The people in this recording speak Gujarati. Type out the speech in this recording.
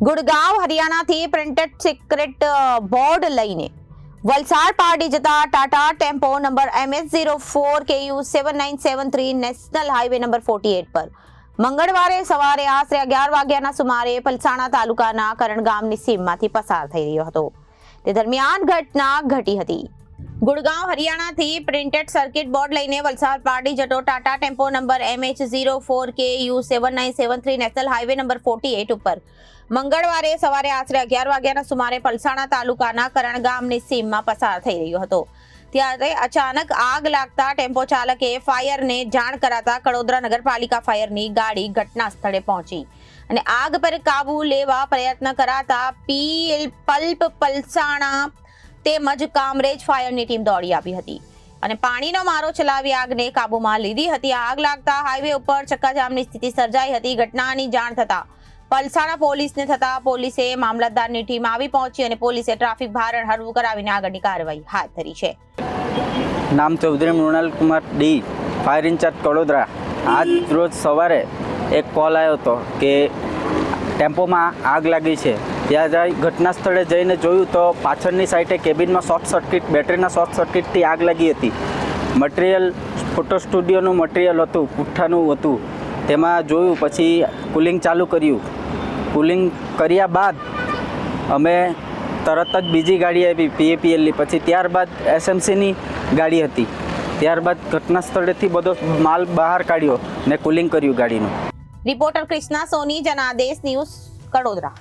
ગુડગાંવ હરિયાણાથી પ્રિન્ટેડ સિક્રેટ બોર્ડ લઈને વલસાડ પાર્ટી જતા Tata tempo number MS04KU7973 national highway number 48 પર મંગળવારે સવારે આશરે 11 વાગ્યાના સુમારે પલસાણા તાલુકાના કરણ ગામની સીમમાંથી પસાર થઈ રહ્યો હતો। તે દરમિયાન ઘટના ઘટી હતી। ગુડગાંવ હરિયાણાથી પ્રિન્ટેડ સર્કિટ બોર્ડ લઈને વલસાડ પાર્ટી જતો Tata tempo number MH04KU7973 national highway number 48 ઉપર મંગળવારે સવારે આશરે 11 વાગ્યાના સુમારે પલસાણા તાલુકાના કરણ ગામની સીમમાં પસાર થઈ રહ્યો હતો। ત્યારે અચાનક આગ લાગતા ટેમ્પો ચાલકે ફાયરને જાણ કરાતા કડોદરા નગરપાલિકા ફાયરની ગાડી ઘટના સ્થળે પહોંચી અને આગ પર કાબુ લેવા પ્રયત્ન કરાતા પલ્પ પલસાણા તેમજ કામરેજ ફાયરની ટીમ દોડી આવી હતી અને પાણીનો મારો ચલાવી આગને કાબૂમાં લીધી હતી। આગ લાગતા હાઈવે ઉપર ચક્કાજામની સ્થિતિ સર્જાઈ હતી। ઘટનાની જાણ થતા પલસાણા પોલીસને થતા પોલીસે મામલતદારની ટીમ આવી પહોંચી અને પોલીસે ટ્રાફિક ભારણ હળવું કરાવીને આગળની કાર્યવાહી હાથ ધરી છે। નામ Chaudhary Mrinal Kumar D, fire incharge Kadodara. આજ રોજ સવારે એક કોલ આવ્યો હતો કે ટેમ્પોમાં આગ લાગી છે। ત્યાં જઈ ઘટના સ્થળે જઈને જોયું તો પાછળની સાઈડે કેબિનમાં શોર્ટ સર્કિટ, બેટરીના શોર્ટ સર્કિટથી આગ લાગી હતી। મટીરિયલ ફોટો સ્ટુડિયોનું મટીરિયલ હતું, પુઠ્ઠાનું હતું। તેમાં જોયું, પછી કુલિંગ ચાલુ કર્યું। કુલિંગ કર્યા બાદ અમે તરત જ બીજી ગાડી આવી PAPLની, પછી ત્યારબાદ SMCની ગાડી હતી। ત્યારબાદ ઘટના સ્થળેથી બધો માલ બહાર કાઢ્યો ને કુલિંગ કર્યું ગાડીનું। રિપોર્ટર કૃષ્ણા સોની, જનાદેશ ન્યૂઝ, કડોદરા।